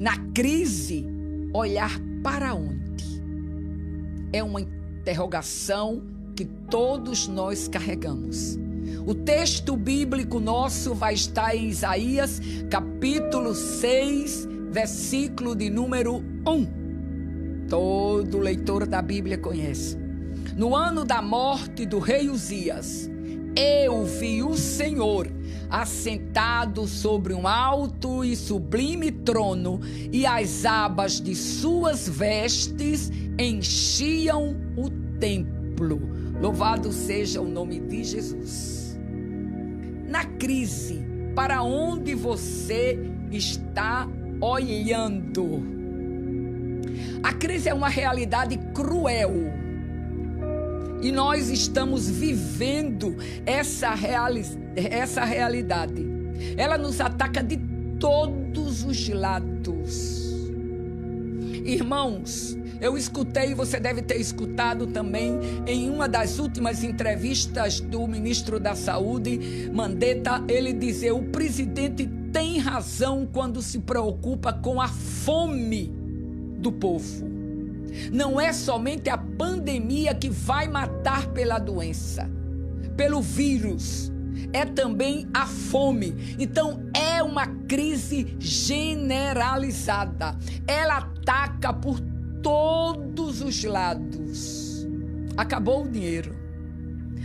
Na crise, olhar para onde? É uma interrogação que todos nós carregamos. O texto bíblico nosso vai estar em Isaías, capítulo 6, versículo de número 1. Todo leitor da Bíblia conhece. No ano da morte do rei Uzias, eu vi o Senhor assentado sobre um alto e sublime trono, e as abas de suas vestes enchiam o templo. Louvado seja o nome de Jesus. Na crise, para onde você está olhando? A crise é uma realidade cruel. E nós estamos vivendo essa realidade. Ela nos ataca de todos os lados. Irmãos, eu escutei, você deve ter escutado também, em uma das últimas entrevistas do ministro da Saúde, Mandetta, ele dizer: o presidente tem razão quando se preocupa com a fome do povo. Não é somente a pandemia que vai matar pela doença, pelo vírus, é também a fome. Então é uma crise generalizada, ela ataca por todos os lados. Acabou o dinheiro,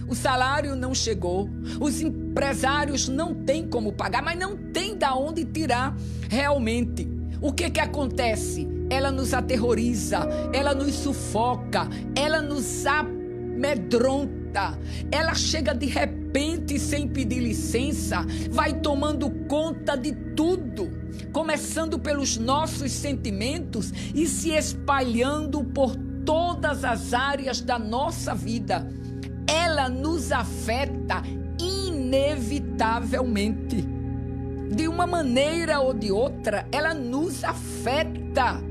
o salário não chegou, os empresários não têm como pagar, mas não tem de onde tirar realmente. O que acontece? Ela nos aterroriza, ela nos sufoca, ela nos amedronta, ela chega de repente sem pedir licença, vai tomando conta de tudo, começando pelos nossos sentimentos e se espalhando por todas as áreas da nossa vida. Ela nos afeta inevitavelmente. De uma maneira ou de outra, ela nos afeta.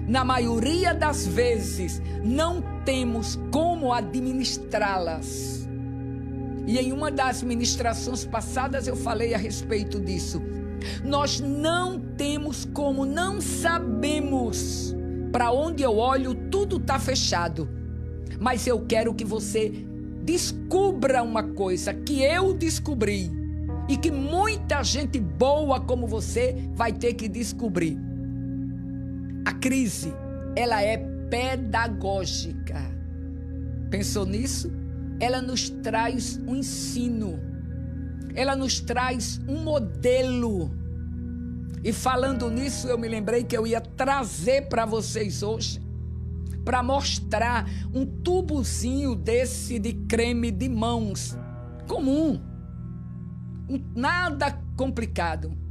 Na maioria das vezes, não temos como administrá-las. E em uma das ministrações passadas eu falei a respeito disso. Nós não temos como, não sabemos. Para onde eu olho, tudo está fechado. Mas eu quero que você descubra uma coisa que eu descobri e que muita gente boa como você vai ter que descobrir. A crise, ela é pedagógica. Pensou nisso? Ela nos traz um ensino. Ela nos traz um modelo. E falando nisso, eu me lembrei que eu ia trazer para vocês hoje, para mostrar um tubozinho desse de creme de mãos. Comum. Nada complicado.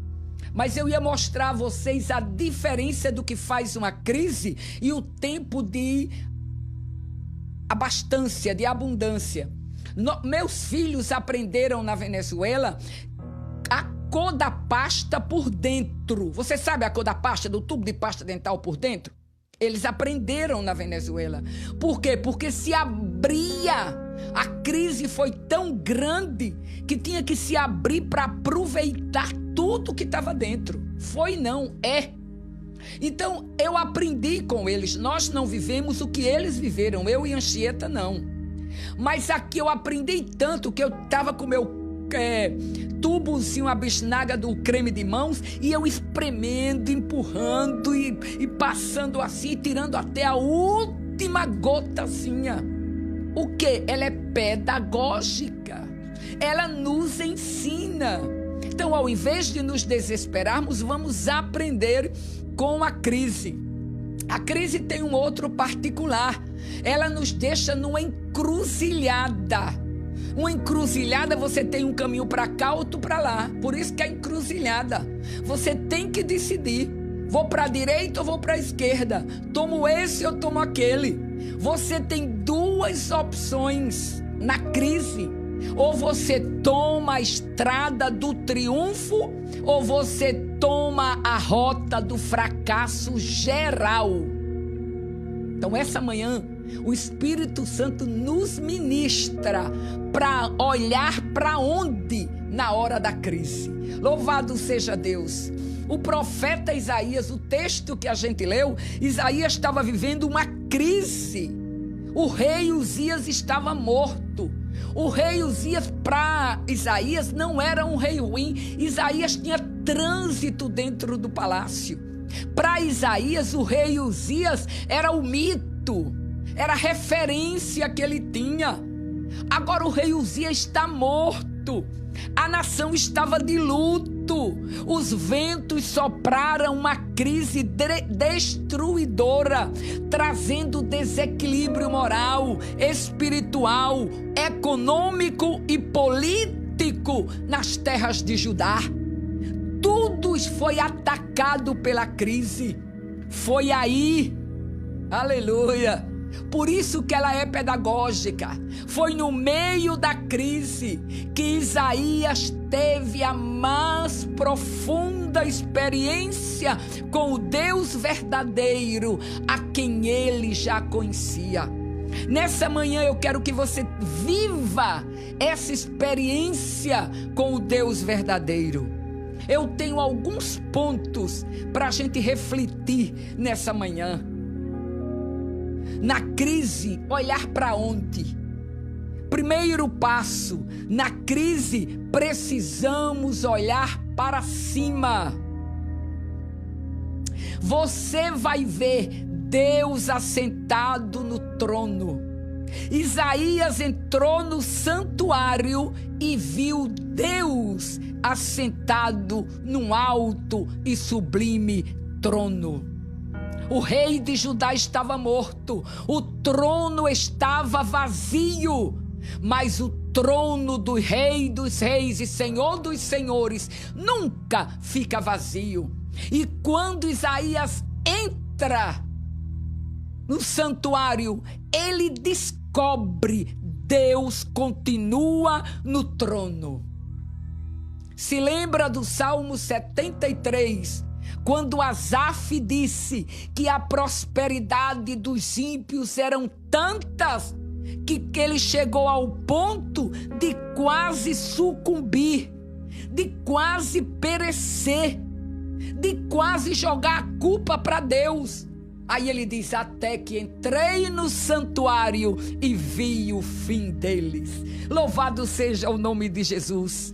Mas eu ia mostrar a vocês a diferença do que faz uma crise e o tempo de abastança, de abundância. Meus filhos aprenderam na Venezuela a cor da pasta por dentro. Você sabe a cor da pasta, do tubo de pasta dental por dentro? Eles aprenderam na Venezuela. Por quê? Porque se abria. A crise foi tão grande que tinha que se abrir para aproveitar tudo que estava dentro. Foi não, é. Então eu aprendi com eles. Nós não vivemos o que eles viveram, eu e Anchieta não. Mas aqui eu aprendi tanto que eu estava com o meu tubozinho, a bisnaga do creme de mãos, e eu espremendo, empurrando e passando assim, tirando até a última gotazinha. O que? Ela é pedagógica. Ela nos ensina. Então, ao invés de nos desesperarmos, vamos aprender com a crise. A crise tem um outro particular. Ela nos deixa numa encruzilhada. Uma encruzilhada, você tem um caminho para cá, outro para lá. Por isso que é encruzilhada. Você tem que decidir. Vou para a direita ou vou para a esquerda? Tomo esse ou tomo aquele? Você tem duas opções na crise. Ou você toma a estrada do triunfo, ou você toma a rota do fracasso geral. Então, essa manhã, o Espírito Santo nos ministra para olhar para onde na hora da crise. Louvado seja Deus. O profeta Isaías, o texto que a gente leu, Isaías estava vivendo uma crise. O rei Uzias estava morto. O rei Uzias, para Isaías, não era um rei ruim. Isaías tinha trânsito dentro do palácio. Para Isaías, o rei Uzias era o mito, era a referência que ele tinha. Agora o rei Uzias está morto. A nação estava de luto. Os ventos sopraram uma crise destruidora, trazendo desequilíbrio moral, espiritual, econômico e político nas terras de Judá. Tudo foi atacado pela crise. Foi aí, aleluia, por isso que ela é pedagógica. Foi no meio da crise que Isaías teve a mais profunda experiência com o Deus verdadeiro, a quem ele já conhecia. Nessa manhã eu quero que você viva essa experiência com o Deus verdadeiro. Eu tenho alguns pontos para a gente refletir nessa manhã. Na crise, olhar para onde? Primeiro passo, na crise, precisamos olhar para cima. Você vai ver Deus assentado no trono. Isaías entrou no santuário e viu Deus assentado num alto e sublime trono. O rei de Judá estava morto, o trono estava vazio, mas o trono do Rei dos Reis e Senhor dos Senhores nunca fica vazio. E quando Isaías entra no santuário, ele descobre Deus continua no trono. Se lembra do Salmo 73, quando Asaf disse que a prosperidade dos ímpios eram tantas que ele chegou ao ponto de quase sucumbir, de quase perecer, de quase jogar a culpa para Deus. Aí ele diz, até que entrei no santuário e vi o fim deles. Louvado seja o nome de Jesus.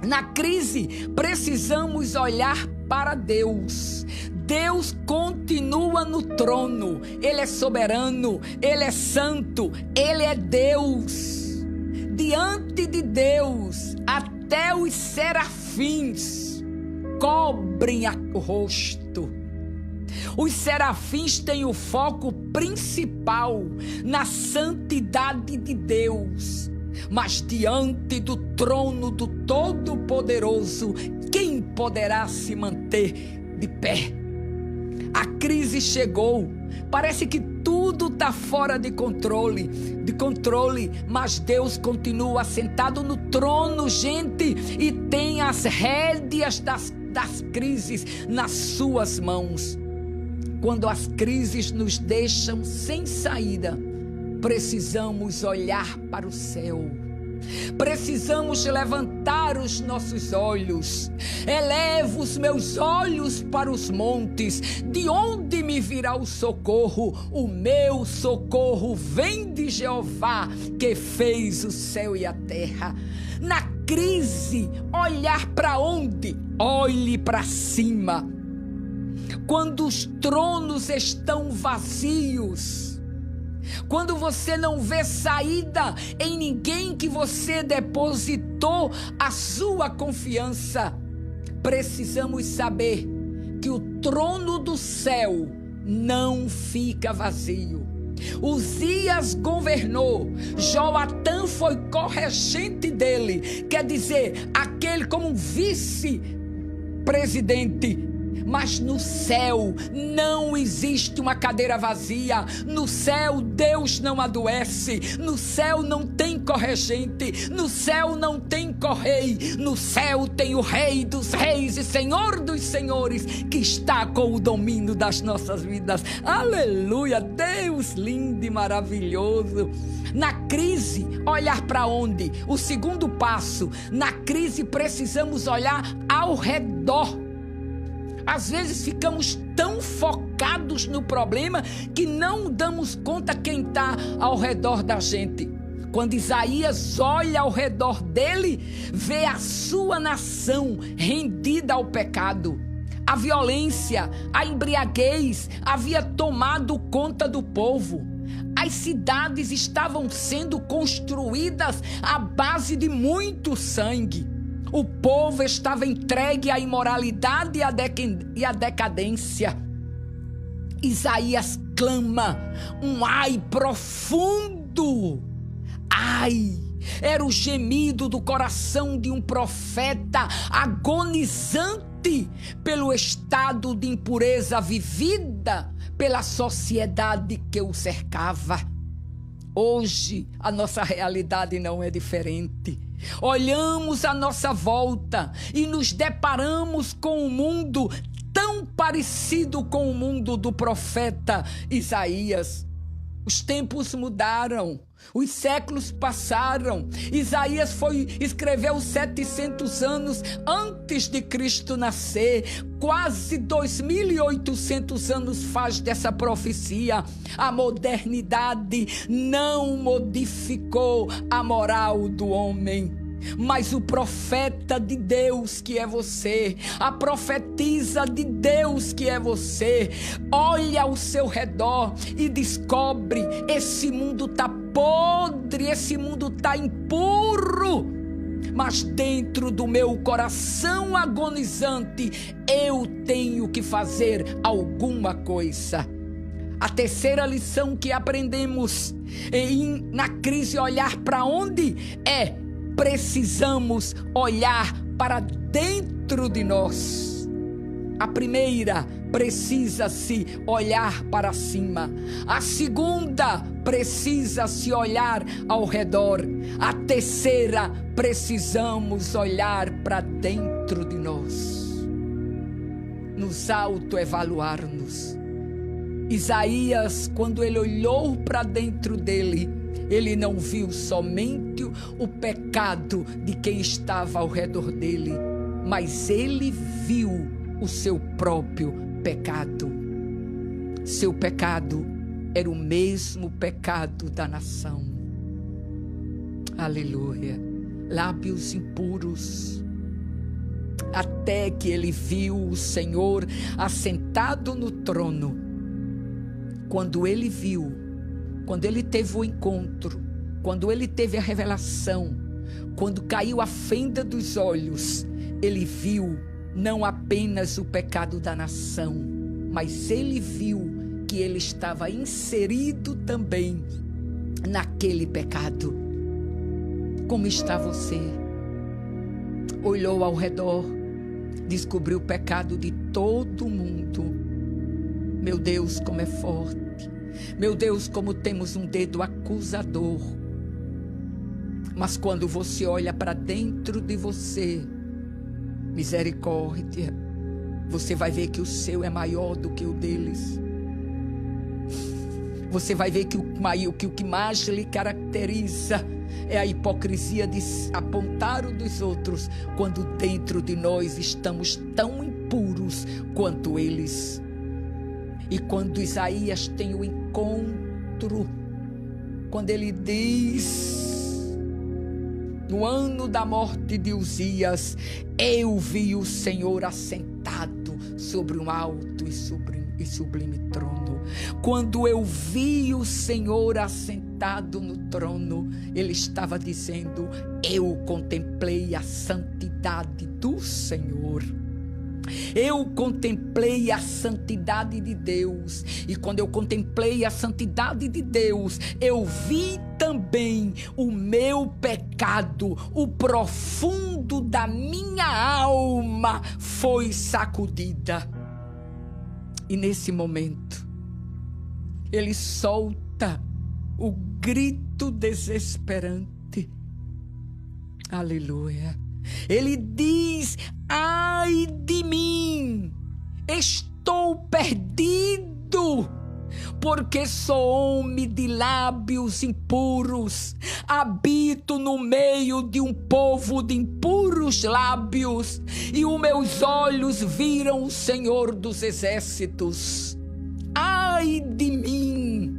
Na crise, precisamos olhar para Deus. Deus continua no trono. Ele é soberano, Ele é santo, Ele é Deus. Diante de Deus, até os serafins cobrem o rosto. Os serafins têm o foco principal na santidade de Deus. Mas diante do trono do Todo-Poderoso, quem poderá se manter de pé? A crise chegou. Parece que tudo está fora de controle, mas Deus continua sentado no trono, gente, e tem as rédeas das crises nas suas mãos. Quando as crises nos deixam sem saída, precisamos olhar para o céu. Precisamos levantar os nossos olhos. Elevo os meus olhos para os montes. De onde me virá o socorro? O meu socorro vem de Jeová, que fez o céu e a terra. Na crise, olhar para onde? Olhe para cima. Quando os tronos estão vazios, quando você não vê saída em ninguém que você depositou a sua confiança, precisamos saber que o trono do céu não fica vazio. Uzias governou, Joatã foi corregente dele, quer dizer, aquele como um vice-presidente. Mas no céu não existe uma cadeira vazia. No céu Deus não adoece. No céu não tem corregente. No céu não tem correi. No céu tem o Rei dos Reis e Senhor dos Senhores, que está com o domínio das nossas vidas. Aleluia! Deus lindo e maravilhoso. Na crise, olhar para onde? O segundo passo. Na crise precisamos olhar ao redor. Às vezes ficamos tão focados no problema que não damos conta quem está ao redor da gente. Quando Isaías olha ao redor dele, vê a sua nação rendida ao pecado. A violência, a embriaguez havia tomado conta do povo. As cidades estavam sendo construídas à base de muito sangue. O povo estava entregue à imoralidade e à decadência. Isaías clama um ai profundo. Ai! Era o gemido do coração de um profeta agonizante pelo estado de impureza vivida pela sociedade que o cercava. Hoje, a nossa realidade não é diferente. Olhamos à nossa volta e nos deparamos com um mundo tão parecido com o mundo do profeta Isaías. Os tempos mudaram, os séculos passaram. Isaías escreveu 700 anos antes de Cristo nascer. Quase 2.800 anos faz dessa profecia. A modernidade não modificou a moral do homem. Mas o profeta de Deus que é você, a profetisa de Deus que é você, olha ao seu redor e descobre: esse mundo está podre, esse mundo está impuro, mas dentro do meu coração agonizante eu tenho que fazer alguma coisa. A terceira lição que aprendemos na crise olhar para onde é: precisamos olhar para dentro de nós. A primeira, precisa-se olhar para cima. A segunda, precisa-se olhar ao redor. A terceira, precisamos olhar para dentro de nós. Nos autoevaluar-nos. Isaías, quando ele olhou para dentro dele, ele não viu somente o pecado de quem estava ao redor dele, mas ele viu o seu próprio pecado. Seu pecado era o mesmo pecado da nação. Aleluia. Lábios impuros. Até que ele viu o Senhor assentado no trono. Quando ele viu, quando ele teve o encontro, quando ele teve a revelação, quando caiu a fenda dos olhos, ele viu não apenas o pecado da nação, mas ele viu que ele estava inserido também naquele pecado. Como está você? Olhou ao redor, descobriu o pecado de todo mundo. Meu Deus, como é forte. Meu Deus, como temos um dedo acusador. Mas quando você olha para dentro de você, misericórdia, você vai ver que o seu é maior do que o deles. Você vai ver que o que mais lhe caracteriza é a hipocrisia de apontar o dos outros, quando dentro de nós estamos tão impuros quanto eles. E quando Isaías tem o encontro, quando ele diz: no ano da morte de Uzias, eu vi o Senhor assentado sobre um alto e sublime trono. Quando eu vi o Senhor assentado no trono, ele estava dizendo: eu contemplei a santidade do Senhor. Eu contemplei a santidade de Deus, e quando eu contemplei a santidade de Deus, eu vi também o meu pecado, o profundo da minha alma foi sacudida. E nesse momento, ele solta o grito desesperante. Aleluia. Ele diz: ai de mim, estou perdido, porque sou homem de lábios impuros, habito no meio de um povo de impuros lábios, e os meus olhos viram o Senhor dos Exércitos. Ai de mim,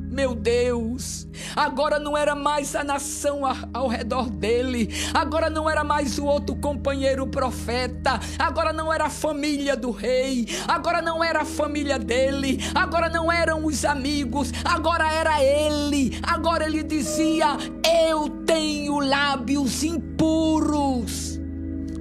meu Deus, agora não era mais a nação ao redor dele, agora não era mais o outro companheiro profeta, agora não era a família do rei, agora não era a família dele, agora não eram os amigos, agora era ele. Agora ele dizia: eu tenho lábios impuros.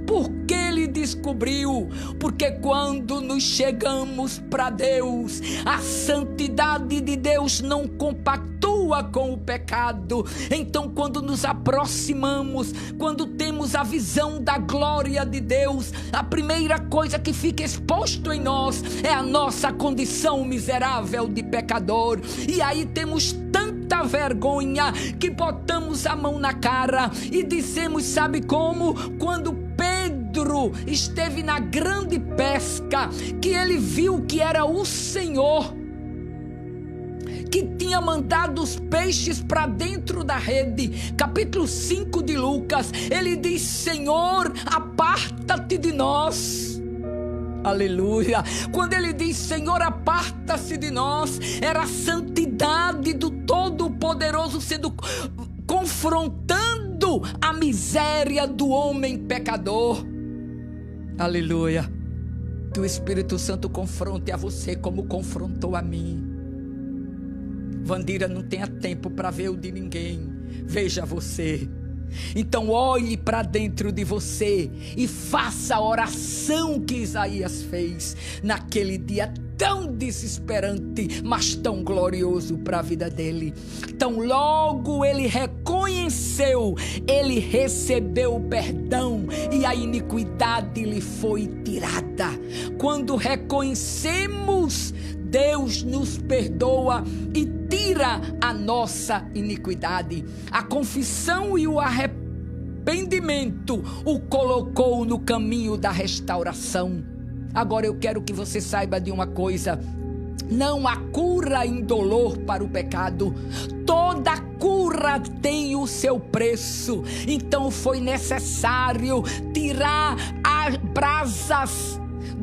Por que ele descobriu? Porque quando nos chegamos para Deus, a santidade de Deus não compactua com o pecado. Então, quando nos aproximamos, quando temos a visão da glória de Deus, a primeira coisa que fica exposto em nós é a nossa condição miserável de pecador. E aí temos tanta vergonha que botamos a mão na cara e dizemos, sabe como? Quando Pedro esteve na grande pesca, que ele viu que era o Senhor que tinha mandado os peixes para dentro da rede. Capítulo 5 de Lucas, ele diz: Senhor, aparta-te de nós. Aleluia. Quando ele diz Senhor, aparta-se de nós, era a santidade do Todo-Poderoso sendo confrontando a miséria do homem pecador. Aleluia. Que o Espírito Santo confronte a você como confrontou a mim. Vandira, não tenha tempo para ver o de ninguém, veja você. Então olhe para dentro de você e faça a oração que Isaías fez naquele dia tão desesperante, mas tão glorioso para a vida dele. Então logo ele reconheceu, ele recebeu o perdão e a iniquidade lhe foi tirada. Quando reconhecemos, Deus nos perdoa e tira a nossa iniquidade. A confissão e o arrependimento o colocou no caminho da restauração. Agora eu quero que você saiba de uma coisa: não há cura indolor para o pecado. Toda cura tem o seu preço. Então foi necessário tirar as brasas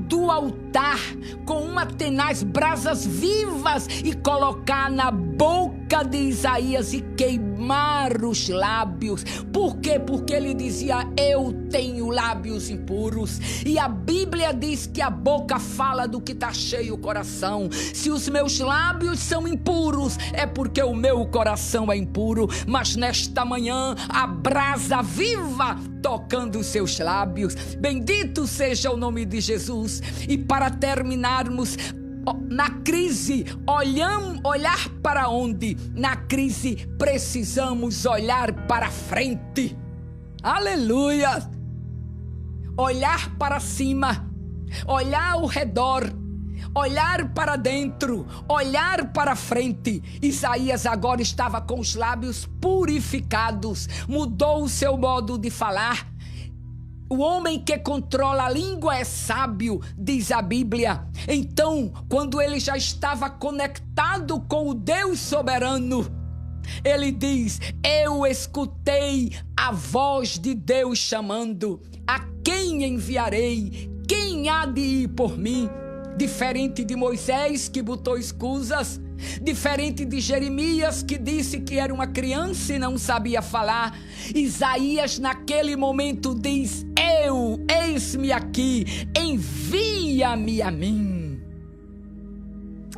do altar com uma tenaz, brasas vivas, e colocar na boca de Isaías e queimar os lábios. Por quê? Porque ele dizia: eu tenho lábios impuros. E a Bíblia diz que a boca fala do que está cheio o coração. Se os meus lábios são impuros, é porque o meu coração é impuro. Mas nesta manhã, a brasa viva tocando os seus lábios. Bendito seja o nome de Jesus. E para terminarmos, na crise, olhar para onde? Na crise precisamos olhar para frente. Aleluia! Olhar para cima, olhar ao redor, olhar para dentro, olhar para frente. Isaías agora estava com os lábios purificados, mudou o seu modo de falar. O homem que controla a língua é sábio, diz a Bíblia. Então, quando ele já estava conectado com o Deus soberano, ele diz: eu escutei a voz de Deus chamando: a quem enviarei? Quem há de ir por mim? Diferente de Moisés, que botou escusas, diferente de Jeremias, que disse que era uma criança e não sabia falar, Isaías naquele momento diz: eis-me aqui, envia-me a mim.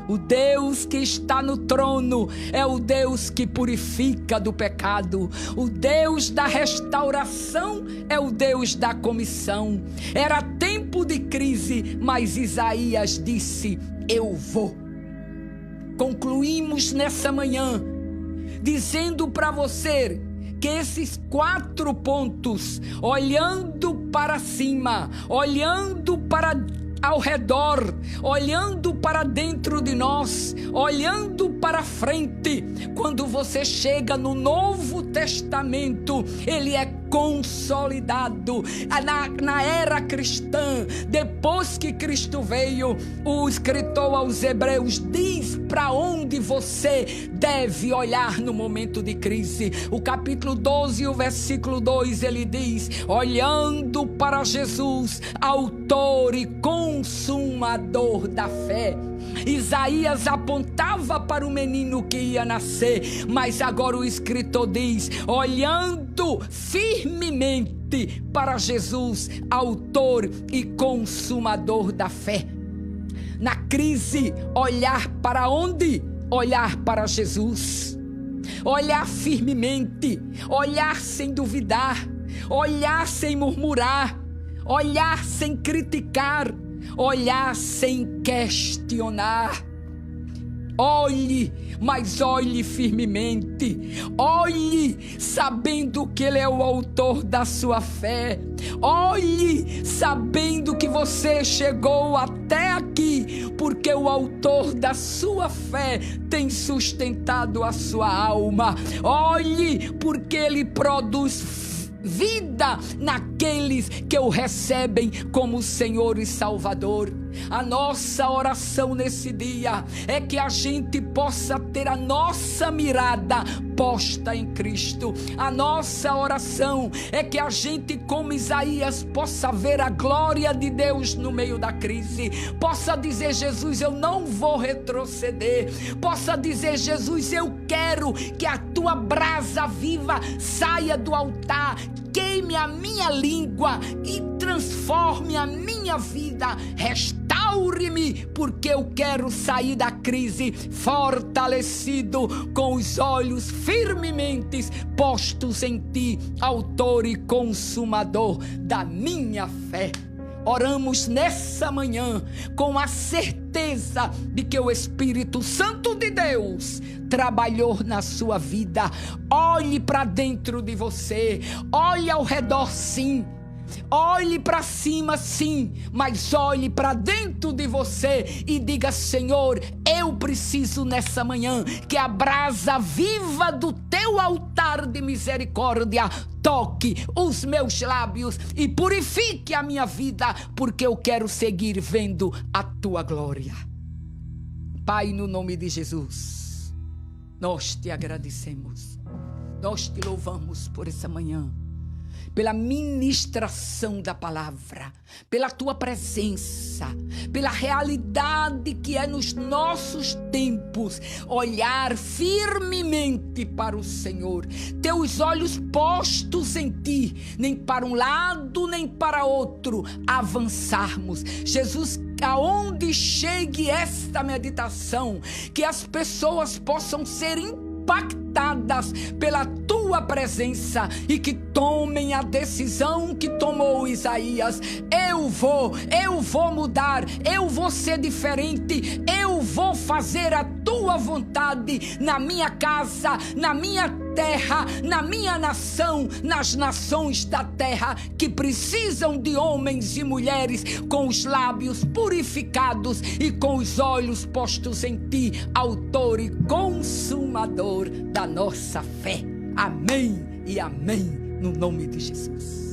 O Deus que está no trono é o Deus que purifica do pecado. O Deus da restauração é o Deus da comissão. Era tempo de crise, mas Isaías disse: eu vou. Concluímos nessa manhã dizendo para você que esses 4 pontos, olhando para cima, olhando para ao redor, olhando para dentro de nós, olhando para frente, quando você chega no Novo Testamento, ele é consolidado. Na era cristã, depois que Cristo veio, o escritor aos Hebreus diz para onde você deve olhar no momento de crise. O capítulo 12, o versículo 2, ele diz: olhando para Jesus, autor e consumador da fé. Isaías apontava para o menino que ia nascer, mas agora o escritor diz: olhando firmemente para Jesus, autor e consumador da fé. Na crise, olhar para onde? Olhar para Jesus. Olhar firmemente, olhar sem duvidar, olhar sem murmurar, olhar sem criticar, olhar sem questionar. Olhe, mas olhe firmemente. Olhe sabendo que Ele é o autor da sua fé. Olhe sabendo que você chegou até aqui porque o autor da sua fé tem sustentado a sua alma. Olhe porque Ele produz vida naqueles que o recebem como Senhor e Salvador. A nossa oração nesse dia é que a gente possa ter a nossa mirada posta em Cristo. A nossa oração é que a gente, como Isaías, possa ver a glória de Deus no meio da crise. Possa dizer: Jesus, eu não vou retroceder. Possa dizer: Jesus, eu quero que a tua brasa viva saia do altar, queime a minha língua e transforme a minha vida. Restaure-me, porque eu quero sair da crise fortalecido, com os olhos firmemente postos em ti, autor e consumador da minha fé. Oramos nessa manhã com a certeza de que o Espírito Santo de Deus trabalhou na sua vida. Olhe para dentro de você, olhe ao redor, sim. Olhe para cima, sim, mas olhe para dentro de você e diga: Senhor, eu preciso nessa manhã que a brasa viva do teu altar de misericórdia toque os meus lábios e purifique a minha vida, porque eu quero seguir vendo a tua glória. Pai, no nome de Jesus, nós te agradecemos, nós te louvamos por essa manhã, pela ministração da palavra, pela tua presença, pela realidade que é nos nossos tempos, olhar firmemente para o Senhor, teus olhos postos em ti, nem para um lado nem para outro, avançarmos. Jesus, aonde chegue esta meditação, que as pessoas possam ser impactadas pela tua presença e que tomem a decisão que tomou Isaías: eu vou mudar, eu vou ser diferente, eu vou fazer a tua vontade na minha casa, na minha terra, na minha nação, nas nações da terra que precisam de homens e mulheres com os lábios purificados e com os olhos postos em ti, autor e consumador da nossa fé. Amém e amém, no nome de Jesus.